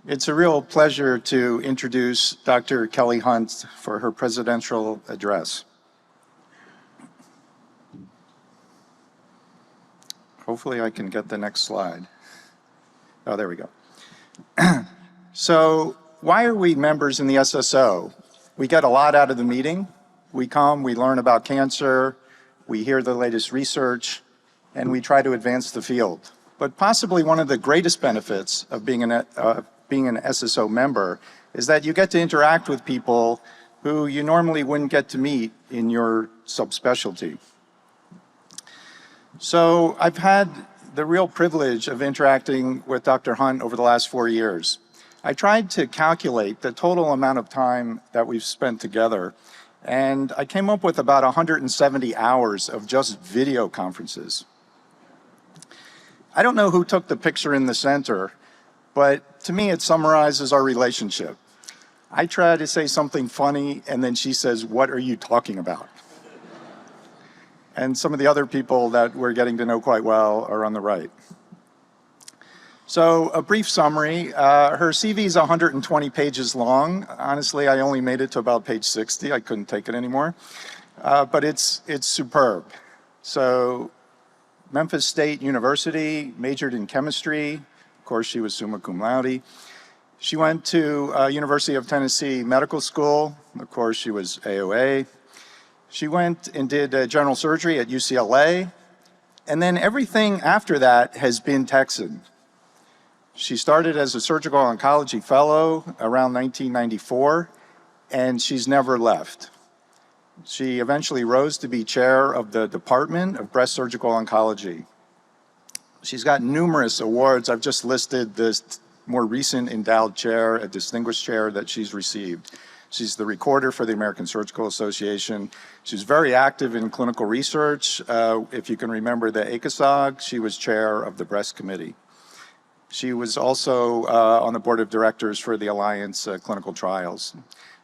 It's a real pleasure to introduce Dr. Kelly Hunt for her presidential address. Hopefully I can get the next slide. Oh, there we go. So why are we members in the SSO? We get a lot out of the meeting. We come, we learn about cancer, we hear the latest research, and we try to advance the field. But possibly one of the greatest benefits of being an SSO member is that you get to interact with people who you normally wouldn't get to meet in your subspecialty. So I've had the real privilege of interacting with Dr. Hunt over the last 4 years. I tried to calculate the total amount of time that we've spent together, and I came up with about 170 hours of just video conferences. I don't know who took the picture in the center, but to me it summarizes our relationship. I try to say something funny, and then she says, "What are you talking about?" And some of the other people that we're getting to know quite well are on the right. So a brief summary, her CV is 120 pages long. Honestly, I only made it to about page 60. I couldn't take it anymore, but it's superb. So Memphis State University, majored in chemistry. Of course, she was summa cum laude. She went to University of Tennessee Medical School. Of course, she was AOA. She went and did general surgery at UCLA, and then everything after that has been Texan. She started as a surgical oncology fellow around 1994, and she's never left. She eventually rose to be chair of the Department of Breast Surgical Oncology. She's got numerous awards. I've just listed this more recent endowed chair, a distinguished chair that she's received. She's the recorder for the American Surgical Association. She's very active in clinical research. If you can remember the ACOSOG, she was chair of the breast committee. She was also on the board of directors for the Alliance Clinical Trials.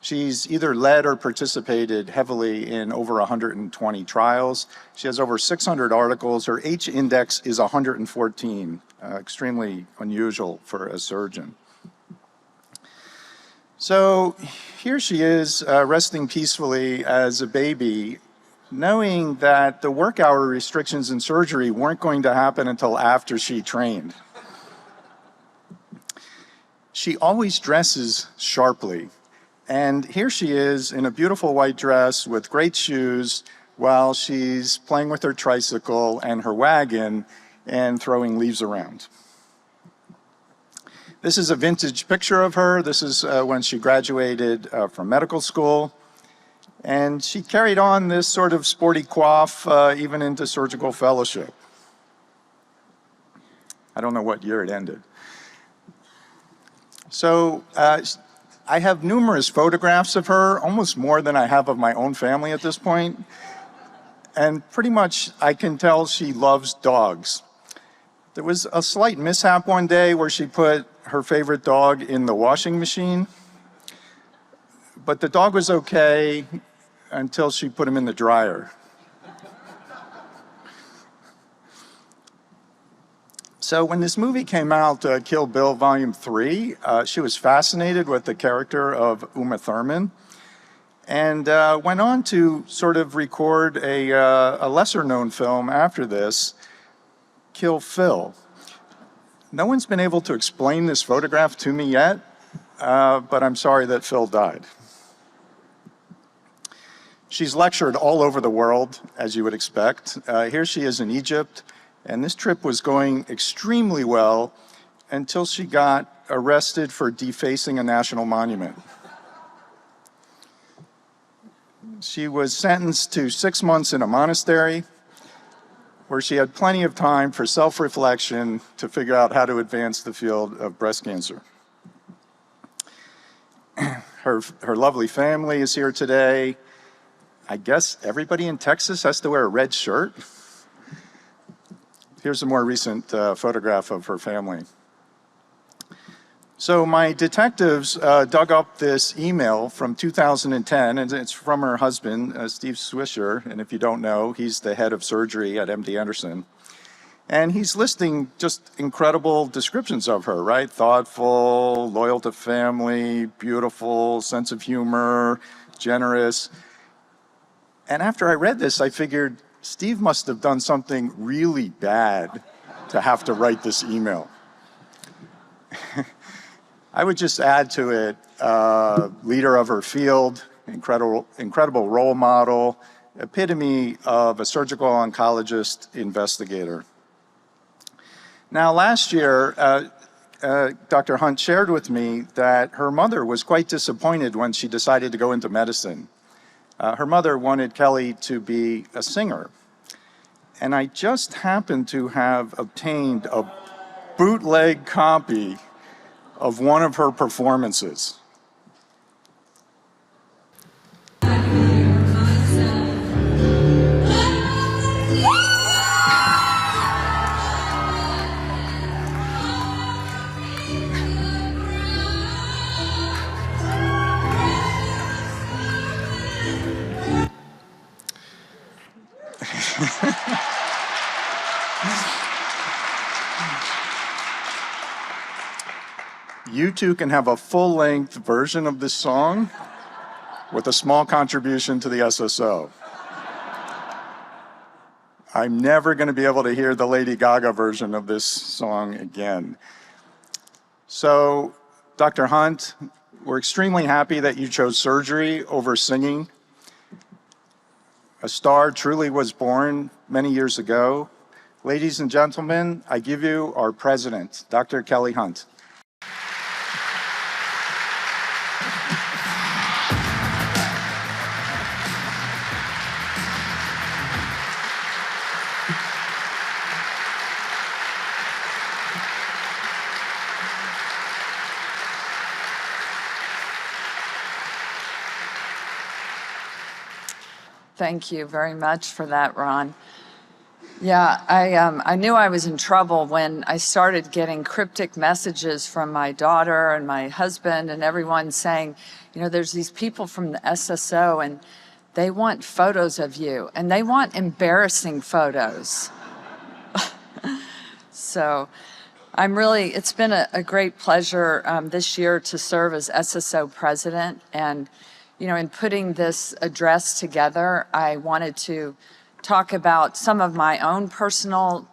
She's either led or participated heavily in over 120 trials. She has over 600 articles. Her H index is 114, extremely unusual for a surgeon. So here she is resting peacefully as a baby, knowing that the work hour restrictions in surgery weren't going to happen until after she trained. She always dresses sharply, and here she is in a beautiful white dress with great shoes while she's playing with her tricycle and her wagon and throwing leaves around. This is a vintage picture of her. This is when she graduated from medical school, and she carried on this sort of sporty coif even into surgical fellowship. I don't know what year it ended. So I have numerous photographs of her, almost more than I have of my own family at this point. And pretty much I can tell she loves dogs. There was a slight mishap one day where she put her favorite dog in the washing machine, but the dog was okay until she put him in the dryer. So when this movie came out, Kill Bill Volume 3, she was fascinated with the character of Uma Thurman, and went on to sort of record a lesser-known film after this, Kill Phil. No one's been able to explain this photograph to me yet, but I'm sorry that Phil died. She's lectured all over the world, as you would expect. Here she is in Egypt. And this trip was going extremely well until she got arrested for defacing a national monument. She was sentenced to 6 months in a monastery where she had plenty of time for self-reflection to figure out how to advance the field of breast cancer. Her lovely family is here today. I guess everybody in Texas has to wear a red shirt. Here's a more recent photograph of her family. So my detectives dug up this email from 2010, and it's from her husband, Steve Swisher, and if you don't know, he's the head of surgery at MD Anderson. And he's listing just incredible descriptions of her, right? Thoughtful, loyal to family, beautiful, sense of humor, generous. And after I read this, I figured Steve must have done something really bad to have to write this email. I would just add to it, leader of her field, incredible role model, epitome of a surgical oncologist investigator. Now, last year, Dr. Hunt shared with me that her mother was quite disappointed when she decided to go into medicine. Her mother wanted Kelly to be a singer. And I just happened to have obtained a bootleg copy of one of her performances. You too can have a full-length version of this song with a small contribution to the SSO. I'm never going to be able to hear the Lady Gaga version of this song again. So, Dr. Hunt, we're extremely happy that you chose surgery over singing. A star truly was born many years ago. Ladies and gentlemen, I give you our president, Dr. Kelly Hunt. Thank you very much for that, Ron. Yeah, I knew I was in trouble when I started getting cryptic messages from my daughter and my husband and everyone saying, you know, there's these people from the SSO and they want photos of you and they want embarrassing photos. So it's been a great pleasure this year to serve as SSO president. And you know, in putting this address together, I wanted to talk about some of my own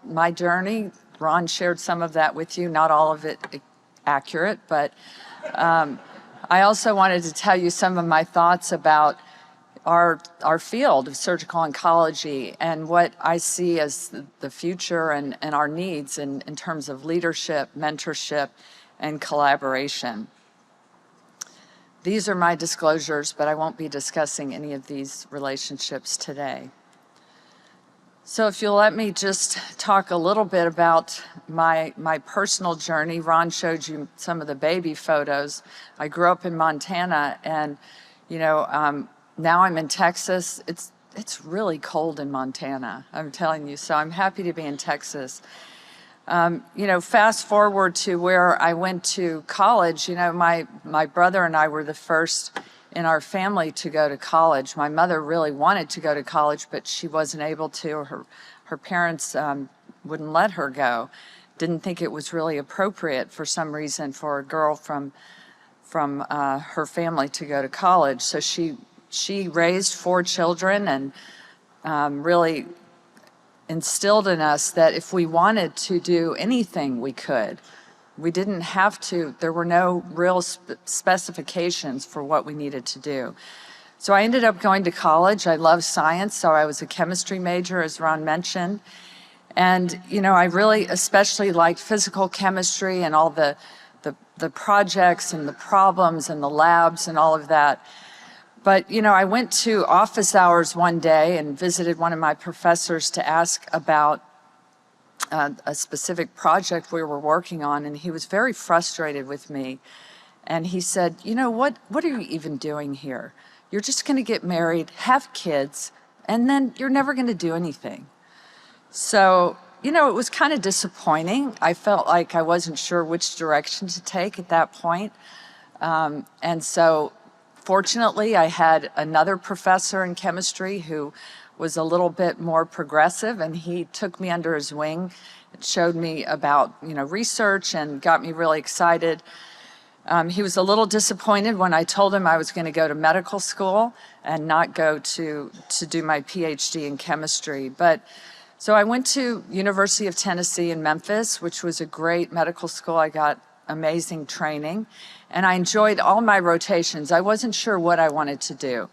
my journey. Ron shared some of that with you, not all of it accurate, but I also wanted to tell you some of my thoughts about our field of surgical oncology and what I see as the future and our needs in terms of leadership, mentorship, and collaboration. These are my disclosures, but I won't be discussing any of these relationships today. So if you'll let me just talk a little bit about my personal journey. Ron showed you some of the baby photos. I grew up in Montana, and you know, now I'm in Texas. It's really cold in Montana, I'm telling you, so I'm happy to be in Texas. You know, fast forward to where I went to college, you know, my brother and I were the first in our family to go to college. My mother really wanted to go to college, but she wasn't able to. Her parents wouldn't let her go. Didn't think it was really appropriate for some reason for a girl from her family to go to college. So she raised 4 children and really instilled in us that if we wanted to do anything, we could. We didn't have to, there were no real specifications for what we needed to do. So I ended up going to college. I love science, so I was a chemistry major, as Ron mentioned. And, you know, I really especially liked physical chemistry and all the projects and the problems and the labs and all of that. But, you know, I went to office hours one day and visited one of my professors to ask about a specific project we were working on, and he was very frustrated with me. And he said, you know, what are you even doing here? You're just going to get married, have kids, and then you're never going to do anything. So, you know, it was kind of disappointing. I felt like I wasn't sure which direction to take at that point. And so, fortunately, I had another professor in chemistry who was a little bit more progressive, and he took me under his wing showed me about, research and got me really excited. He was a little disappointed when I told him I was going to go to medical school and not go to do my PhD in chemistry. But so I went to University of Tennessee in Memphis, which was a great medical school. I got amazing training, and I enjoyed all my rotations. I wasn't sure what I wanted to do.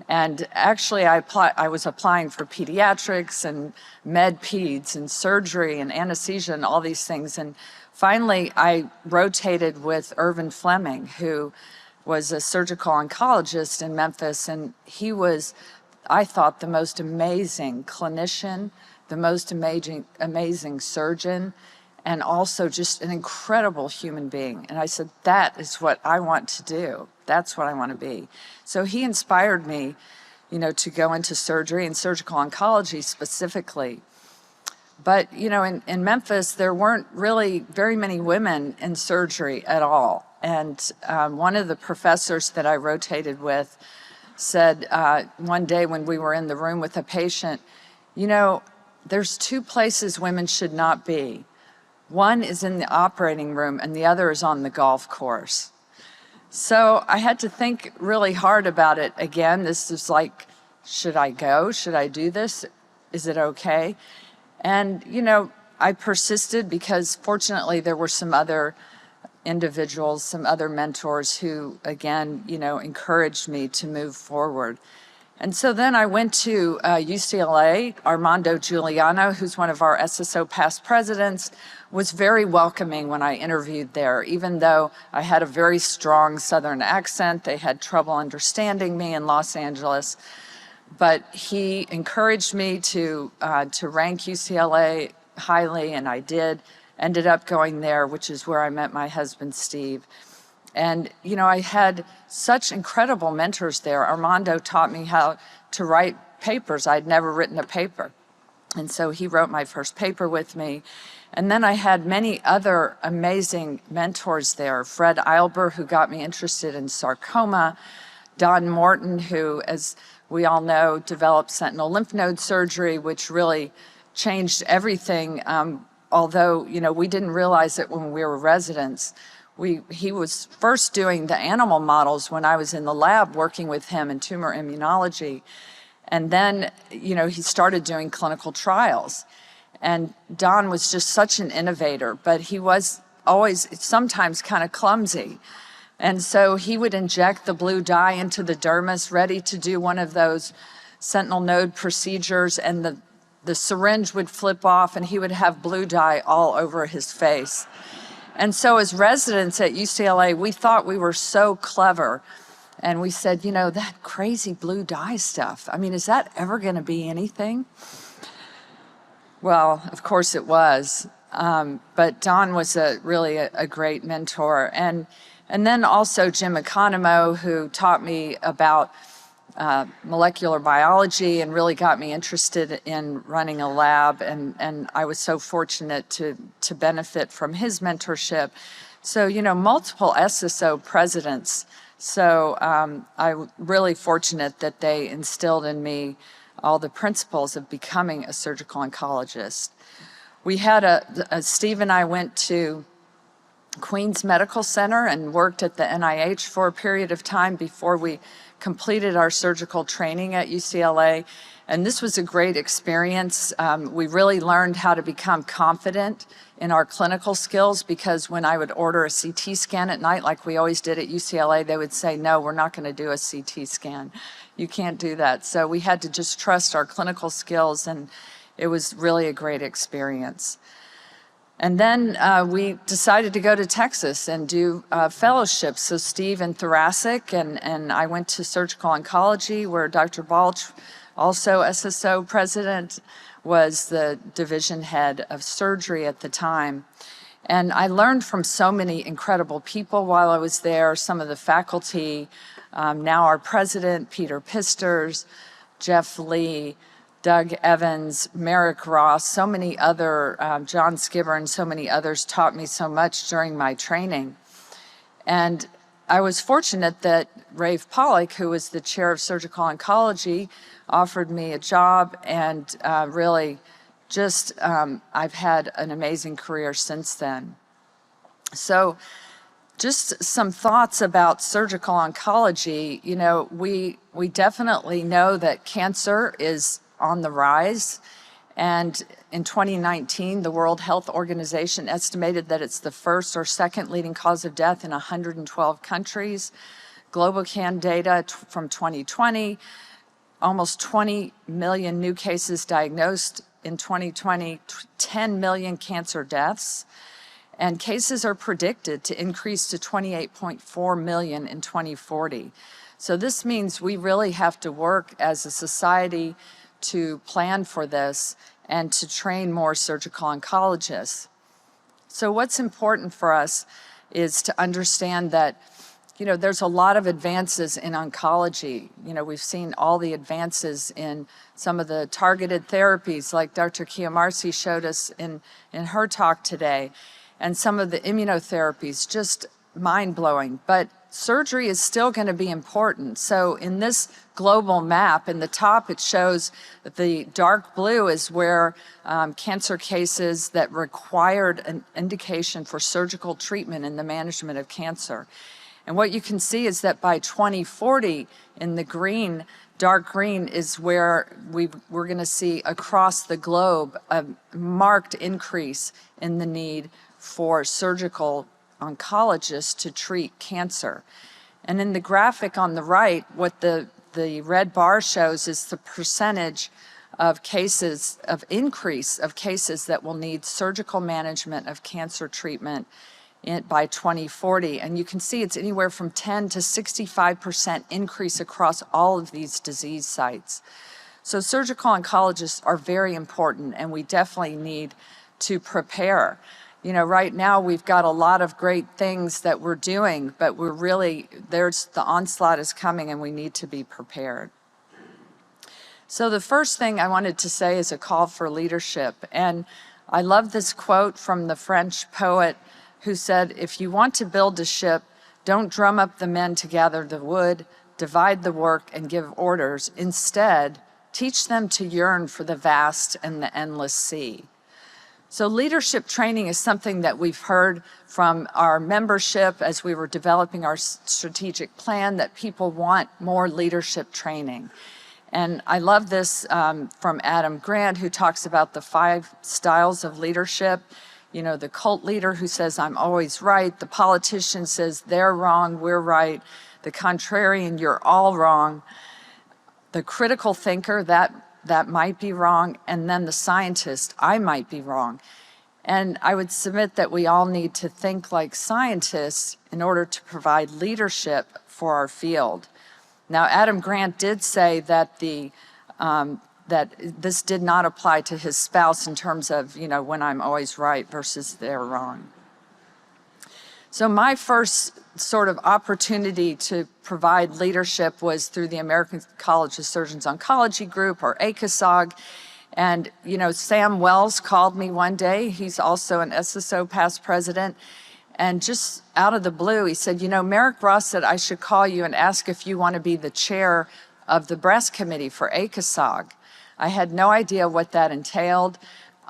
And actually, I was applying for pediatrics and med peds and surgery and anesthesia and all these things. And finally, I rotated with Irvin Fleming, who was a surgical oncologist in Memphis. And he was, I thought, the most amazing clinician, the most amazing surgeon, and also just an incredible human being. And I said, that is what I want to do. That's what I want to be. So he inspired me, to go into surgery and surgical oncology specifically. But, in Memphis, there weren't really very many women in surgery at all. And one of the professors that I rotated with said one day when we were in the room with a patient, there's two places women should not be. One is in the operating room and the other is on the golf course. So I had to think really hard about it again. This is like, should I go? Should I do this? Is it okay? And, I persisted because fortunately there were some other individuals, some other mentors who, again, encouraged me to move forward. And so then I went to UCLA. Armando Giuliano, who's one of our SSO past presidents, was very welcoming when I interviewed there. Even though I had a very strong Southern accent, they had trouble understanding me in Los Angeles. But he encouraged me to rank UCLA highly, and I did. Ended up going there, which is where I met my husband, Steve. And, I had such incredible mentors there. Armando taught me how to write papers. I'd never written a paper. And so he wrote my first paper with me. And then I had many other amazing mentors there. Fred Eilber, who got me interested in sarcoma. Don Morton, who, as we all know, developed sentinel lymph node surgery, which really changed everything. Although, we didn't realize it when we were residents. He was first doing the animal models when I was in the lab working with him in tumor immunology. And then, he started doing clinical trials. And Don was just such an innovator, but he was always sometimes kind of clumsy. And so he would inject the blue dye into the dermis, ready to do one of those sentinel node procedures, and the syringe would flip off and he would have blue dye all over his face. And so as residents at UCLA, we thought we were so clever. And we said, that crazy blue dye stuff, is that ever going to be anything? Well, of course it was. But Don was really a great mentor. And then also Jim Economo, who taught me about molecular biology and really got me interested in running a lab. And I was so fortunate to benefit from his mentorship. So, multiple SSO presidents. So I'm really fortunate that they instilled in me all the principles of becoming a surgical oncologist. We had Steve and I went to Queens Medical Center and worked at the NIH for a period of time before we completed our surgical training at UCLA. And this was a great experience. We really learned how to become confident in our clinical skills, because when I would order a CT scan at night, like we always did at UCLA, they would say, no, we're not going to do a CT scan. You can't do that. So we had to just trust our clinical skills, and it was really a great experience. And then we decided to go to Texas and do fellowships. So Steve in thoracic, and I went to surgical oncology, where Dr. Balch, also SSO president, was the division head of surgery at the time. And I learned from so many incredible people while I was there, some of the faculty, now our president, Peter Pisters, Jeff Lee, Doug Evans, Merrick Ross, so many other, John Skibber and so many others taught me so much during my training. And I was fortunate that Rafe Pollack, who was the chair of surgical oncology, offered me a job and really I've had an amazing career since then. So just some thoughts about surgical oncology. You know, we definitely know that cancer is on the rise. And in 2019, the World Health Organization estimated that it's the first or second leading cause of death in 112 countries. GloboCan data from 2020, almost 20 million new cases diagnosed in 2020, 10 million cancer deaths. And cases are predicted to increase to 28.4 million in 2040. So this means we really have to work as a society to plan for this and to train more surgical oncologists. So what's important for us is to understand that, you know, there's a lot of advances in oncology. You know, we've seen all the advances in some of the targeted therapies like Dr. Chiamarsi showed us in her talk today. And some of the immunotherapies, just mind-blowing. But surgery is still going to be important. So in this global map, in the top it shows that the dark blue is where cancer cases that required an indication for surgical treatment in the management of cancer. And what you can see is that by 2040, in the green, dark green is where we're going to see across the globe a marked increase in the need for surgical oncologists to treat cancer. And in the graphic on the right, what the red bar shows is the percentage of cases, of increase of cases that will need surgical management of cancer treatment by 2040. And you can see it's anywhere from 10 to 65% increase across all of these disease sites. So surgical oncologists are very important, and we definitely need to prepare. You know, right now we've got a lot of great things that we're doing, but the onslaught is coming and we need to be prepared. So the first thing I wanted to say is a call for leadership. And I love this quote from the French poet who said, "If you want to build a ship, don't drum up the men to gather the wood, divide the work and give orders. Instead, teach them to yearn for the vast and the endless sea." So leadership training is something that we've heard from our membership as we were developing our strategic plan, that people want more leadership training. And I love this from Adam Grant, who talks about the 5 styles of leadership. You know, the cult leader who says, "I'm always right." The politician says, "They're wrong, we're right." The contrarian, "You're all wrong." The critical thinker, that might be wrong. And then the scientist, "I might be wrong." And I would submit that we all need to think like scientists in order to provide leadership for our field. Now, Adam Grant did say that that this did not apply to his spouse in terms of, you know, when I'm always right versus they're wrong. So my first sort of opportunity to provide leadership was through the American College of Surgeons Oncology Group, or ACOSOG. And, you know, Sam Wells called me one day. He's also an SSO past president. And just out of the blue, he said, "You know, Merrick Ross said I should call you and ask if you want to be the chair of the breast committee for ACOSOG." I had no idea what that entailed.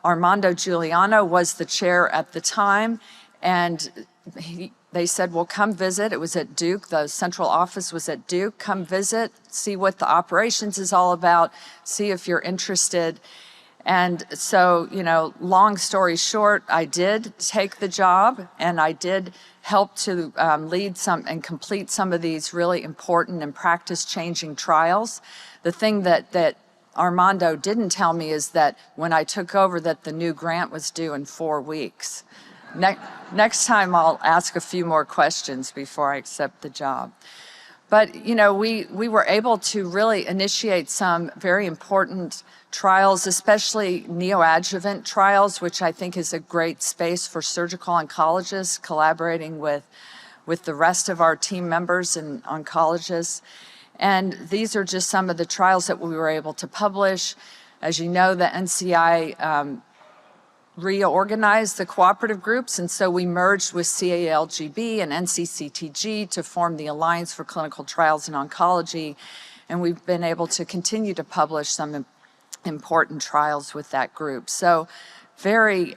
Armando Giuliano was the chair at the time, and they said, "Well, come visit." It was at Duke. The central office was at Duke. "Come visit, see what the operations is all about, see if you're interested." And so, you know, long story short, I did take the job, and I did help to lead some and complete some of these really important and practice-changing trials. The thing that Armando didn't tell me is that when I took over, that the new grant was due in 4 weeks. Next time I'll ask a few more questions before I accept the job. But, you know, we were able to really initiate some very important trials, especially neoadjuvant trials, which I think is a great space for surgical oncologists, collaborating with the rest of our team members and oncologists. And these are just some of the trials that we were able to publish. As you know, the NCI reorganized the cooperative groups, and so we merged with CALGB and NCCTG to form the Alliance for Clinical Trials in Oncology, and we've been able to continue to publish some important trials with that group. So very,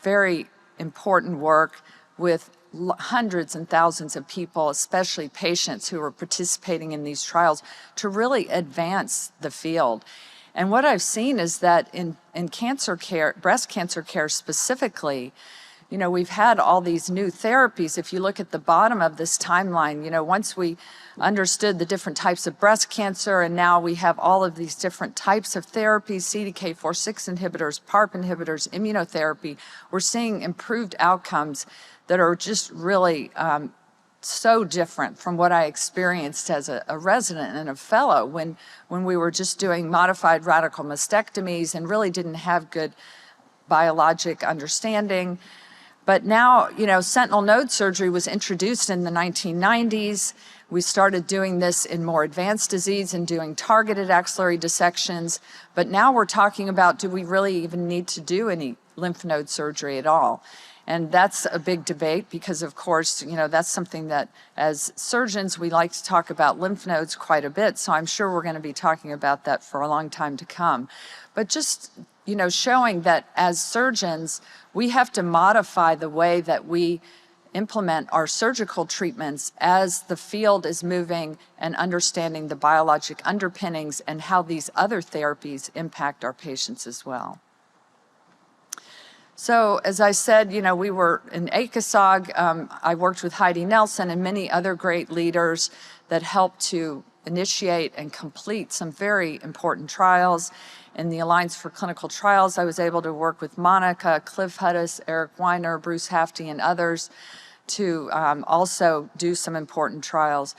very important work with hundreds and thousands of people, especially patients who are participating in these trials, to really advance the field. And what I've seen is that in cancer care, breast cancer care specifically, we've had all these new therapies. If you look at the bottom of this timeline, once we understood the different types of breast cancer, and now we have all of these different types of therapies, CDK4/6 inhibitors, PARP inhibitors, immunotherapy, we're seeing improved outcomes that are just really so different from what I experienced as a resident and a fellow when we were just doing modified radical mastectomies and really didn't have good biologic understanding. But now, sentinel node surgery was introduced in the 1990s. We started doing this in more advanced disease and doing targeted axillary dissections. But now we're talking about, do we really even need to do any lymph node surgery at all? And that's a big debate because, of course, that's something that as surgeons, we like to talk about lymph nodes quite a bit. So I'm sure we're going to be talking about that for a long time to come. But just, showing that as surgeons, we have to modify the way that we implement our surgical treatments as the field is moving and understanding the biologic underpinnings and how these other therapies impact our patients as well. So as I said, we were in ACOSOG. I worked with Heidi Nelson and many other great leaders that helped to initiate and complete some very important trials. In the Alliance for Clinical Trials, I was able to work with Monica, Cliff Hudis, Eric Weiner, Bruce Hafty, and others to also do some important trials.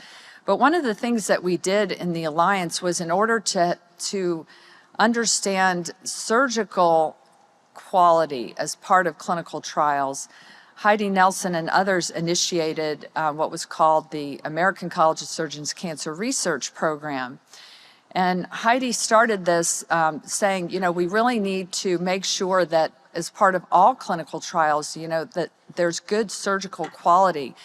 But one of the things that we did in the Alliance was, in order to understand surgical quality as part of clinical trials, Heidi Nelson and others initiated what was called the American College of Surgeons Cancer Research Program. And Heidi started this saying, we really need to make sure that as part of all clinical trials, that there's good surgical quality.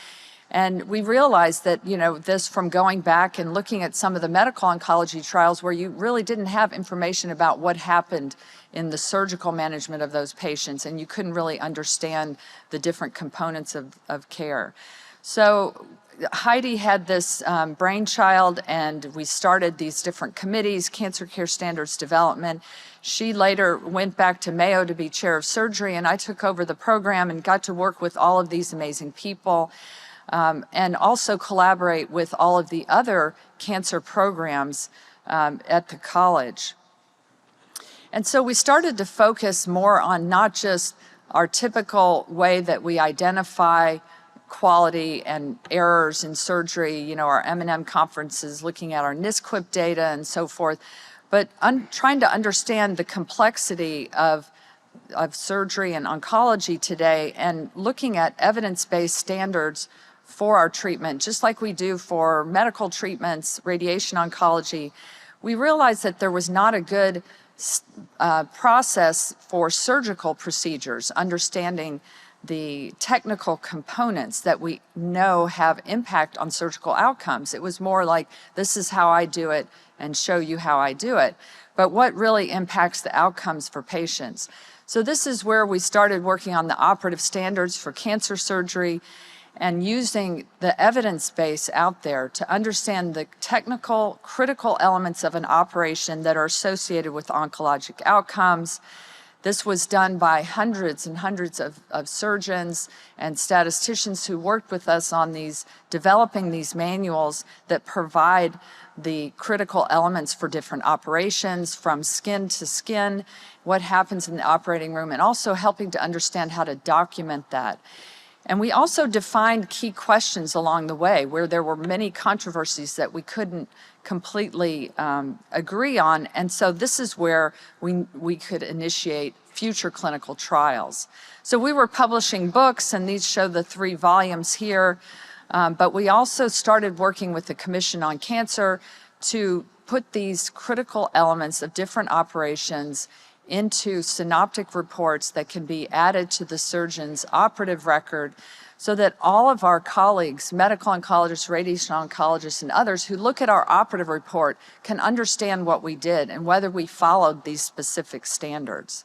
And we realized that, this from going back and looking at some of the medical oncology trials where you really didn't have information about what happened in the surgical management of those patients, and you couldn't really understand the different components of care. So Heidi had this brainchild, and we started these different committees, Cancer Care Standards Development. She later went back to Mayo to be chair of surgery, and I took over the program and got to work with all of these amazing people. And also collaborate with all of the other cancer programs at the college. And so we started to focus more on not just our typical way that we identify quality and errors in surgery, our M&M conferences, looking at our NISQIP data and so forth, but trying to understand the complexity of surgery and oncology today, and looking at evidence-based standards for our treatment, just like we do for medical treatments, radiation oncology. We realized that there was not a good process for surgical procedures, understanding the technical components that we know have impact on surgical outcomes. It was more like, this is how I do it and show you how I do it. But what really impacts the outcomes for patients? So this is where we started working on the operative standards for cancer surgery and using the evidence base out there to understand the technical, critical elements of an operation that are associated with oncologic outcomes. This was done by hundreds and hundreds of surgeons and statisticians who worked with us on developing these manuals that provide the critical elements for different operations, from skin to skin, what happens in the operating room, and also helping to understand how to document that. And we also defined key questions along the way where there were many controversies that we couldn't completely agree on. And so this is where we could initiate future clinical trials. So we were publishing books, and these show the 3 volumes here. But we also started working with the Commission on Cancer to put these critical elements of different operations into synoptic reports that can be added to the surgeon's operative record so that all of our colleagues, medical oncologists, radiation oncologists, and others who look at our operative report can understand what we did and whether we followed these specific standards.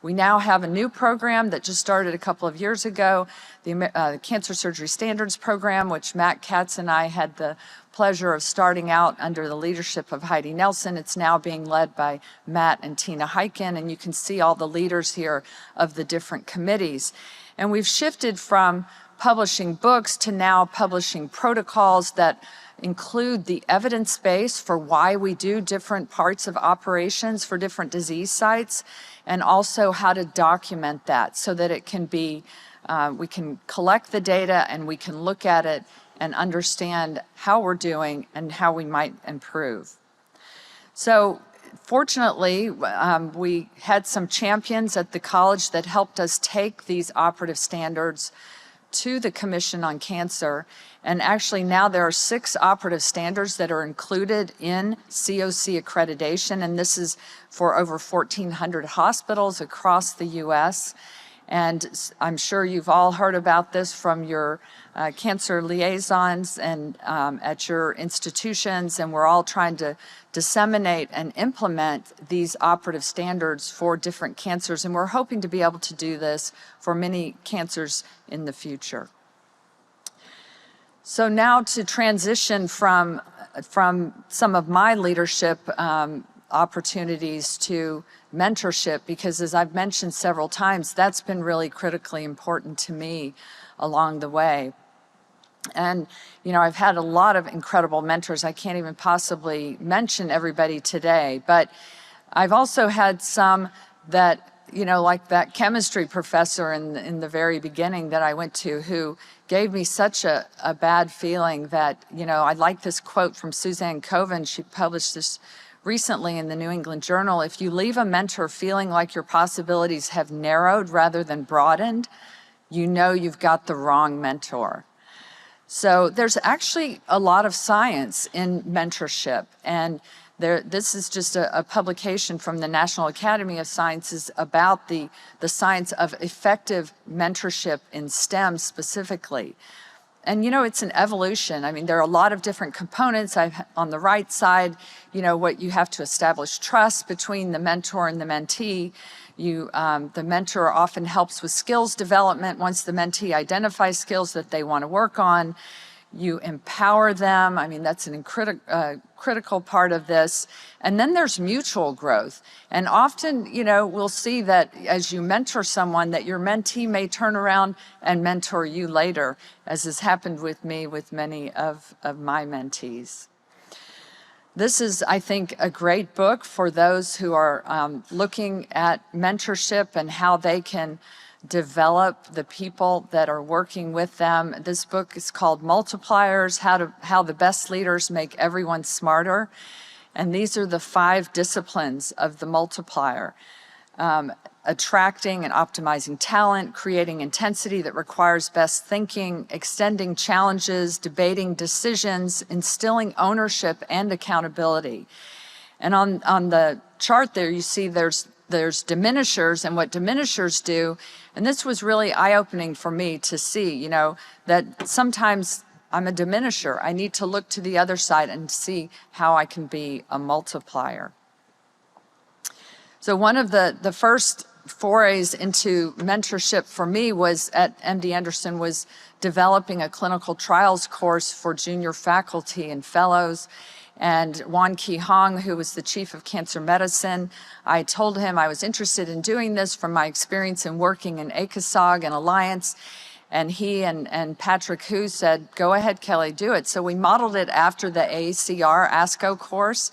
We now have a new program that just started a couple of years ago, the Cancer Surgery Standards Program, which Matt Katz and I had the pleasure of starting out under the leadership of Heidi Nelson. It's now being led by Matt and Tina Heiken, and you can see all the leaders here of the different committees. And we've shifted from publishing books to now publishing protocols that include the evidence base for why we do different parts of operations for different disease sites, and also how to document that so that it can be, we can collect the data and we can look at it and understand how we're doing and how we might improve. So fortunately, we had some champions at the college that helped us take these operative standards to the Commission on Cancer. And actually now there are 6 operative standards that are included in COC accreditation, and this is for over 1,400 hospitals across the US. And I'm sure you've all heard about this from your cancer liaisons and at your institutions, and we're all trying to disseminate and implement these operative standards for different cancers, and we're hoping to be able to do this for many cancers in the future. So now to transition from some of my leadership opportunities to mentorship, because as I've mentioned several times, that's been really critically important to me along the way. And, you know, I've had a lot of incredible mentors. I can't even possibly mention everybody today, but I've also had some that, you know, like that chemistry professor in the very beginning that I went to, who gave me such a bad feeling that, you know, I like this quote from Suzanne Coven. She published this recently in the New England Journal. If you leave a mentor feeling like your possibilities have narrowed rather than broadened, you know you've got the wrong mentor. So there's actually a lot of science in mentorship, and this is just a publication from the National Academy of Sciences about the science of effective mentorship in STEM specifically. And, you know, it's an evolution. I mean, there are a lot of different components. On the right side, you know, what you have to establish trust between the mentor and the mentee. The mentor often helps with skills development once the mentee identifies skills that they want to work on. You empower them. I mean, that's a critical part of this. And then there's mutual growth. And often, you know, we'll see that as you mentor someone, that your mentee may turn around and mentor you later, as has happened with me with many of my mentees. This is, I think, a great book for those who are looking at mentorship and how they can develop the people that are working with them. This book is called Multipliers, How the Best Leaders Make Everyone Smarter. And these are the 5 disciplines of the multiplier. Attracting and optimizing talent, creating intensity that requires best thinking, extending challenges, debating decisions, instilling ownership and accountability. And on the chart there, you see there's diminishers and what diminishers do. And this was really eye-opening for me to see, you know, that sometimes I'm a diminisher. I need to look to the other side and see how I can be a multiplier. So one of the first forays into mentorship for me was at MD Anderson was developing a clinical trials course for junior faculty and fellows. And Wan Ki Hong, who was the chief of cancer medicine, I told him I was interested in doing this from my experience in working in ACOSOG and Alliance. And he and Patrick Hu said, go ahead, Kelly, do it. So we modeled it after the AACR ASCO course.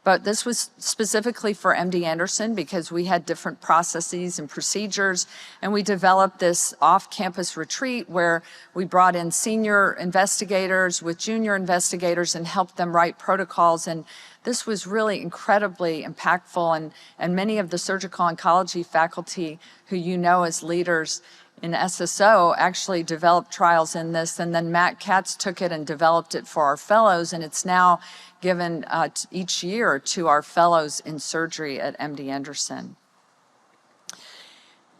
But this was specifically for MD Anderson because we had different processes and procedures, and we developed this off-campus retreat where we brought in senior investigators with junior investigators and helped them write protocols. And this was really incredibly impactful, and many of the surgical oncology faculty who you know as leaders in SSO actually developed trials in this, and then Matt Katz took it and developed it for our fellows, and it's now given each year to our fellows in surgery at MD Anderson.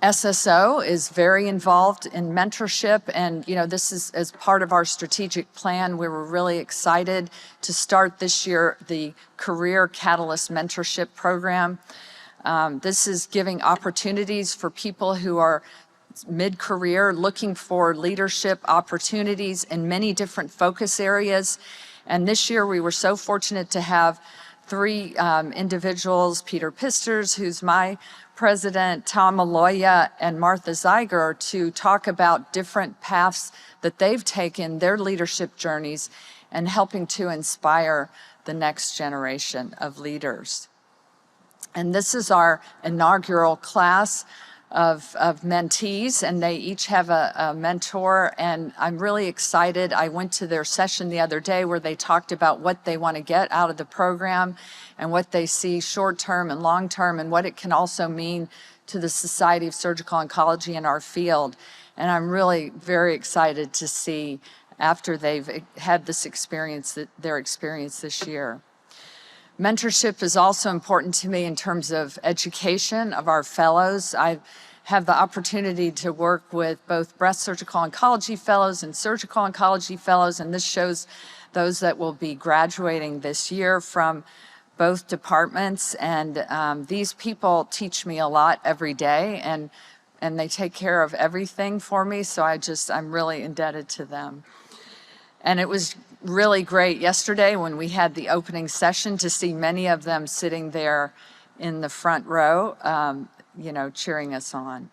SSO is very involved in mentorship, and this is as part of our strategic plan. We were really excited to start this year the Career Catalyst Mentorship Program. This is giving opportunities for people who are mid-career looking for leadership opportunities in many different focus areas. And this year we were so fortunate to have three individuals, Peter Pisters, who's my president, Tom Aloya, and Martha Zeiger, to talk about different paths that they've taken, their leadership journeys, and helping to inspire the next generation of leaders. And this is our inaugural class of mentees, and they each have a mentor, and I'm really excited. I went to their session the other day where they talked about what they want to get out of the program and what they see short-term and long-term, and what it can also mean to the Society of Surgical Oncology in our field. And I'm really very excited to see, after they've had this experience, their experience this year. Mentorship is also important to me in terms of education of our fellows. I have the opportunity to work with both breast surgical oncology fellows and surgical oncology fellows, and this shows those that will be graduating this year from both departments. And these people teach me a lot every day, and they take care of everything for me, so I'm really indebted to them. And it was really great yesterday when we had the opening session to see many of them sitting there in the front row, cheering us on.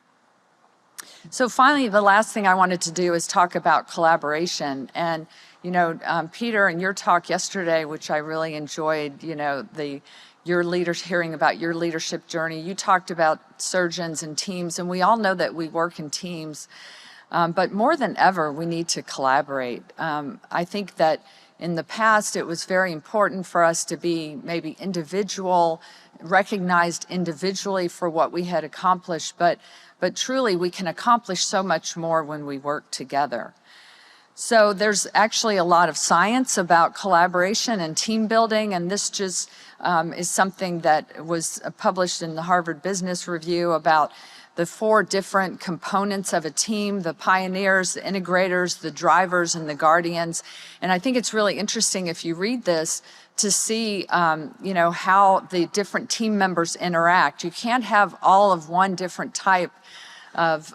So finally, the last thing I wanted to do is talk about collaboration. And, Peter, in your talk yesterday, which I really enjoyed, hearing about your leadership journey, you talked about surgeons and teams, and we all know that we work in teams. But more than ever, we need to collaborate. I think that in the past, it was very important for us to be maybe recognized individually for what we had accomplished, but truly we can accomplish so much more when we work together. So there's actually a lot of science about collaboration and team building, and this just is something that was published in the Harvard Business Review about the 4 different components of a team: the pioneers, the integrators, the drivers, and the guardians. And I think it's really interesting, if you read this, to see how the different team members interact. You can't have all of one different type of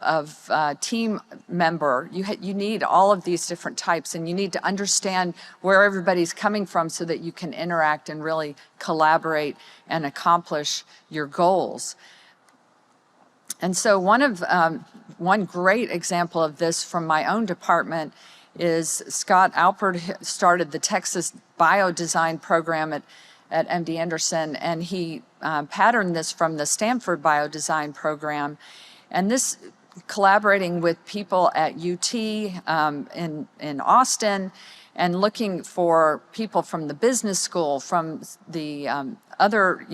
team member. You need all of these different types, and you need to understand where everybody's coming from so that you can interact and really collaborate and accomplish your goals. And so one great example of this from my own department is Scott Alpert started the Texas Biodesign program at MD Anderson, and he patterned this from the Stanford Biodesign program. And this, collaborating with people at UT in Austin, and looking for people from the business school, from the other,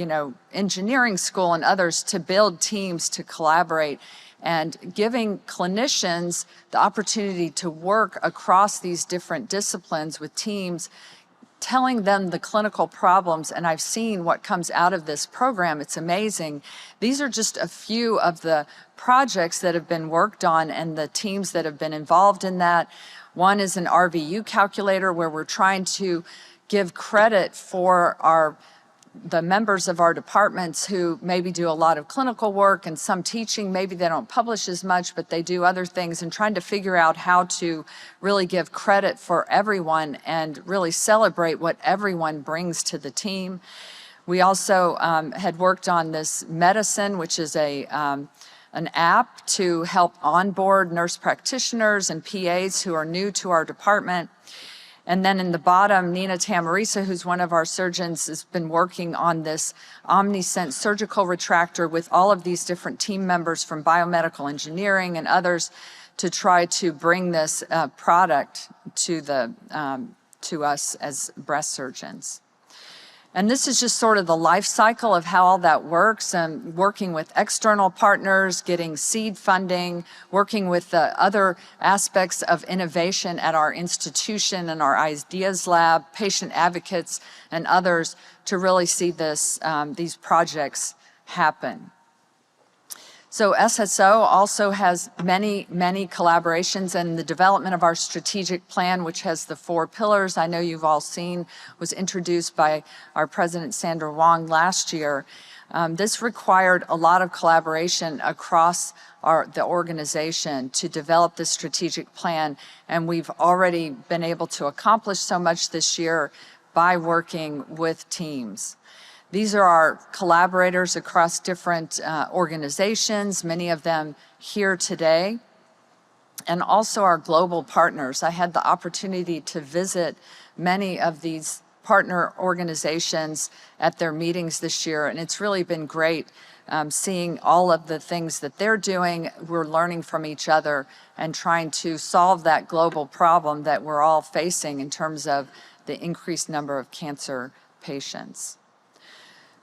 engineering school and others, to build teams to collaborate, and giving clinicians the opportunity to work across these different disciplines with teams, telling them the clinical problems. And I've seen what comes out of this program. It's amazing. These are just a few of the projects that have been worked on and the teams that have been involved in that. One is an RVU calculator, where we're trying to give credit for the members of our departments who maybe do a lot of clinical work and some teaching. Maybe they don't publish as much, but they do other things, and trying to figure out how to really give credit for everyone and really celebrate what everyone brings to the team. We also had worked on this medicine, which is an app to help onboard nurse practitioners and PAs who are new to our department. And then in the bottom, Nina Tamarisa, who's one of our surgeons, has been working on this OmniSense surgical retractor with all of these different team members from biomedical engineering and others to try to bring this product to us as breast surgeons. And this is just sort of the life cycle of how all that works, and working with external partners, getting seed funding, working with the other aspects of innovation at our institution and our Ideas Lab, patient advocates and others, to really see these projects happen. So SSO also has many, many collaborations, and the development of our strategic plan, which has the 4 pillars I know you've all seen, was introduced by our President Sandra Wong last year. This required a lot of collaboration across the organization to develop this strategic plan, and we've already been able to accomplish so much this year by working with teams. These are our collaborators across different organizations, many of them here today, and also our global partners. I had the opportunity to visit many of these partner organizations at their meetings this year, and it's really been great seeing all of the things that they're doing. We're learning from each other and trying to solve that global problem that we're all facing in terms of the increased number of cancer patients.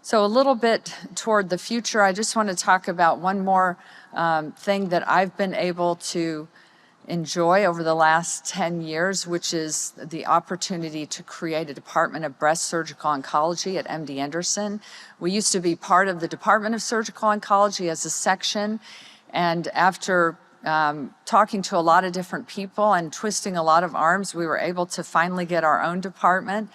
So a little bit toward the future, I just want to talk about one more thing that I've been able to enjoy over the last 10 years, which is the opportunity to create a Department of Breast Surgical Oncology at MD Anderson. We used to be part of the Department of Surgical Oncology as a section, and after talking to a lot of different people and twisting a lot of arms, we were able to finally get our own department.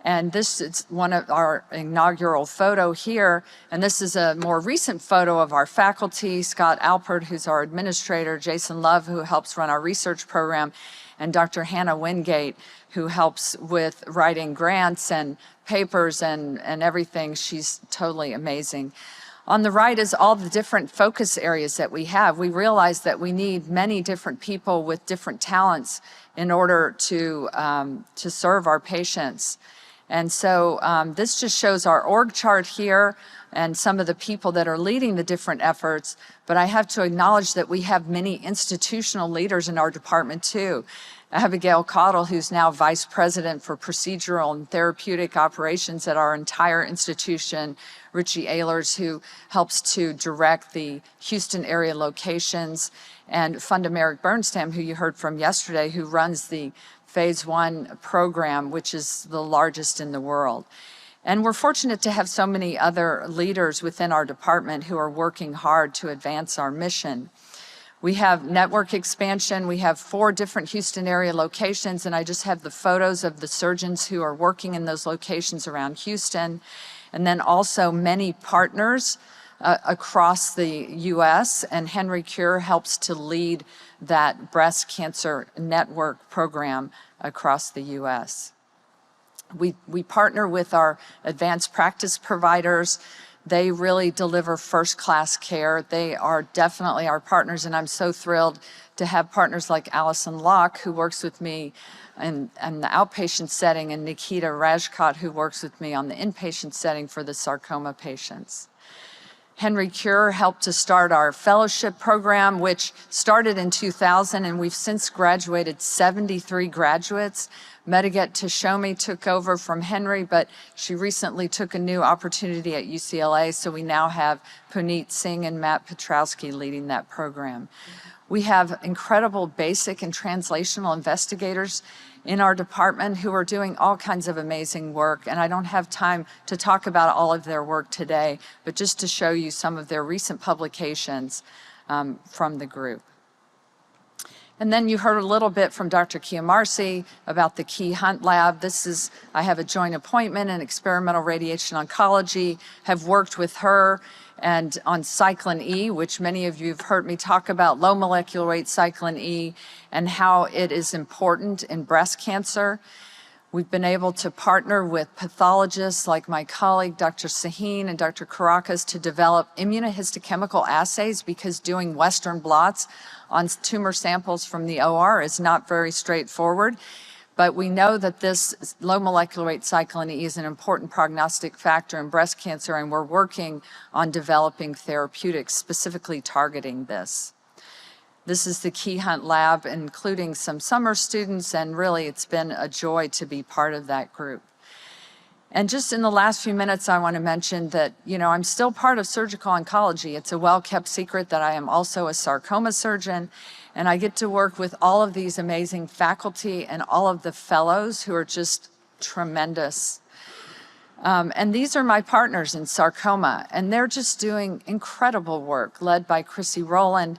And this is one of our inaugural photo here. And this is a more recent photo of our faculty, Scott Alpert, who's our administrator, Jason Love, who helps run our research program, and Dr. Hannah Wingate, who helps with writing grants and papers and everything. She's totally amazing. On the right is all the different focus areas that we have. We realize that we need many different people with different talents in order to serve our patients. And so this just shows our org chart here and some of the people that are leading the different efforts. But I have to acknowledge that we have many institutional leaders in our department too. Abigail Caudill, who's now Vice President for Procedural and Therapeutic Operations at our entire institution. Richie Ehlers, who helps to direct the Houston area locations. And Funda Merrick-Bernstam, who you heard from yesterday, who runs the Phase 1 program, which is the largest in the world. And we're fortunate to have so many other leaders within our department who are working hard to advance our mission. We have network expansion. We have 4 different Houston area locations, and I just have the photos of the surgeons who are working in those locations around Houston. And then also many partners across the U.S., and Henry Cure helps to lead that breast cancer network program across the U.S. We partner with our advanced practice providers. They really deliver first-class care. They are definitely our partners, and I'm so thrilled to have partners like Allison Locke, who works with me in the outpatient setting, and Nikita Rajkot, who works with me on the inpatient setting for the sarcoma patients. Henry Cure helped to start our fellowship program, which started in 2000, and we've since graduated 73 graduates. Medaget Tashomi took over from Henry, but she recently took a new opportunity at UCLA, so we now have Puneet Singh and Matt Petrowski leading that program. We have incredible basic and translational investigators in our department who are doing all kinds of amazing work, and I don't have time to talk about all of their work today, but just to show you some of their recent publications from the group. And then you heard a little bit from Dr. Chiamarsi about the Key Hunt Lab. I have a joint appointment in experimental radiation oncology, have worked with her and on cyclin E, which many of you have heard me talk about, low molecular weight cyclin E, and how it is important in breast cancer. We've been able to partner with pathologists like my colleague, Dr. Sahin and Dr. Caracas, to develop immunohistochemical assays, because doing Western blots on tumor samples from the OR is not very straightforward. But we know that this low molecular weight cyclin E is an important prognostic factor in breast cancer, and we're working on developing therapeutics specifically targeting this. This is the Key Hunt Lab, including some summer students, and really it's been a joy to be part of that group. And just in the last few minutes, I want to mention that, I'm still part of surgical oncology. It's a well-kept secret that I am also a sarcoma surgeon, and I get to work with all of these amazing faculty and all of the fellows who are just tremendous. And these are my partners in sarcoma, and they're just doing incredible work led by Chrissy Rowland.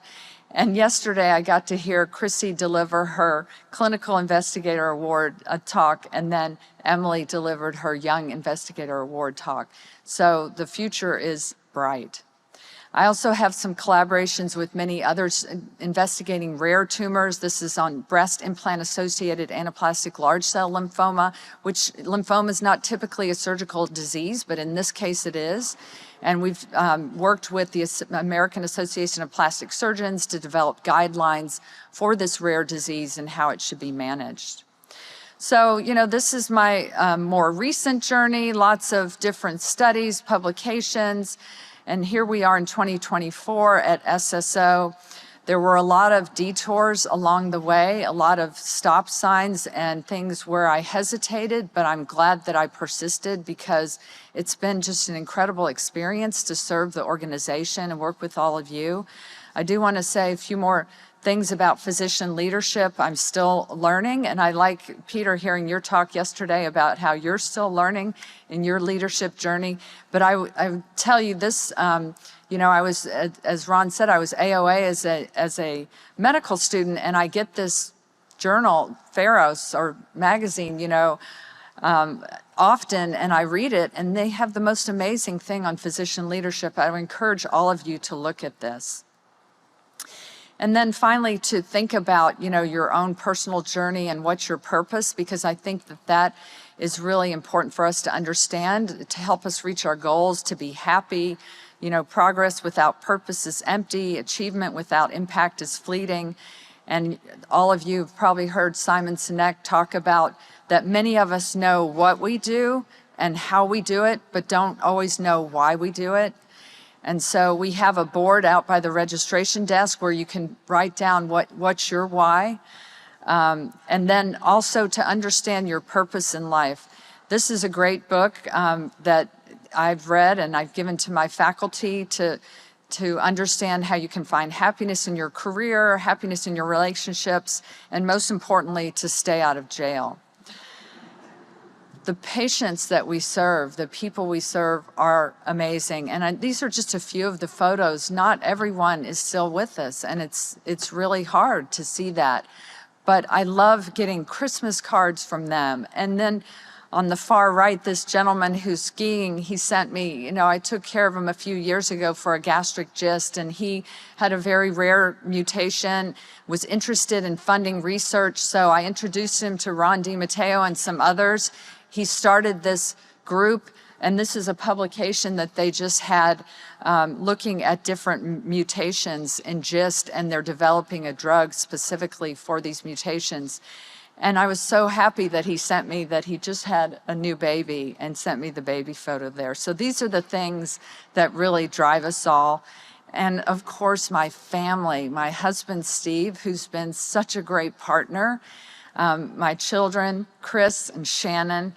And yesterday I got to hear Chrissy deliver her Clinical Investigator Award talk, and then Emily delivered her Young Investigator Award talk. So the future is bright. I also have some collaborations with many others investigating rare tumors. This is on breast implant-associated anaplastic large cell lymphoma, which lymphoma is not typically a surgical disease, but in this case it is. And we've worked with the American Association of Plastic Surgeons to develop guidelines for this rare disease and how it should be managed. So, this is my more recent journey, lots of different studies, publications. And here we are in 2024 at SSO. There were a lot of detours along the way, a lot of stop signs and things where I hesitated, but I'm glad that I persisted because it's been just an incredible experience to serve the organization and work with all of you. I do want to say a few more things about physician leadership. I'm still learning, and I like, Peter, hearing your talk yesterday about how you're still learning in your leadership journey. But I tell you this, I was, as Ron said, I was AOA as a medical student, and I get this journal, Pharos, or magazine, often, and I read it, and they have the most amazing thing on physician leadership. I would encourage all of you to look at this. And then finally, to think about, your own personal journey and what's your purpose, because I think that is really important for us to understand, to help us reach our goals, to be happy. Progress without purpose is empty. Achievement without impact is fleeting. And all of you have probably heard Simon Sinek talk about that many of us know what we do and how we do it, but don't always know why we do it. And so we have a board out by the registration desk where you can write down what's your why. And then also to understand your purpose in life. This is a great book that I've read and I've given to my faculty to understand how you can find happiness in your career, happiness in your relationships, and most importantly, to stay out of jail. The patients that we serve, the people we serve are amazing. And these are just a few of the photos. Not everyone is still with us, and it's really hard to see that. But I love getting Christmas cards from them. And then on the far right, this gentleman who's skiing, he sent me, I took care of him a few years ago for a gastric cyst, and he had a very rare mutation, was interested in funding research. So I introduced him to Ron DiMatteo and some others. He started this group, and this is a publication that they just had looking at different mutations in GIST, and they're developing a drug specifically for these mutations. And I was so happy that he sent me that he just had a new baby and sent me the baby photo there. So these are the things that really drive us all. And of course, my family, my husband, Steve, who's been such a great partner. My children, Chris and Shannon,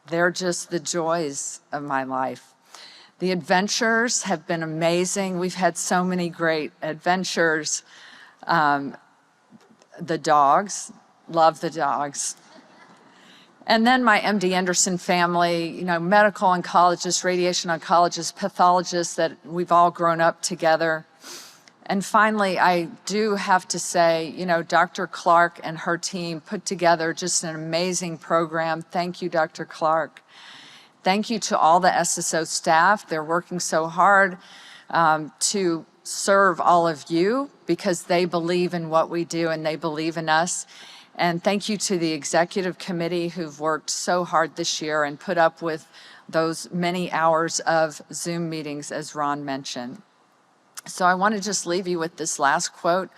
they're just the joys of my life. The adventures have been amazing. We've had so many great adventures. The dogs, love the dogs. And then my MD Anderson family, medical oncologists, radiation oncologists, pathologists that we've all grown up together. And finally, I do have to say, Dr. Clark and her team put together just an amazing program. Thank you, Dr. Clark. Thank you to all the SSO staff. They're working so hard to serve all of you because they believe in what we do and they believe in us. And thank you to the executive committee who've worked so hard this year and put up with those many hours of Zoom meetings, as Ron mentioned. So I want to just leave you with this last quote.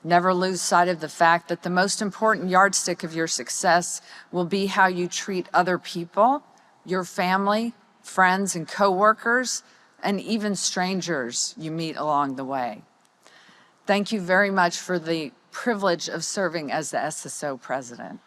Never lose sight of the fact that the most important yardstick of your success will be how you treat other people, your family, friends, and coworkers, and even strangers you meet along the way. Thank you very much for the privilege of serving as the SSO president.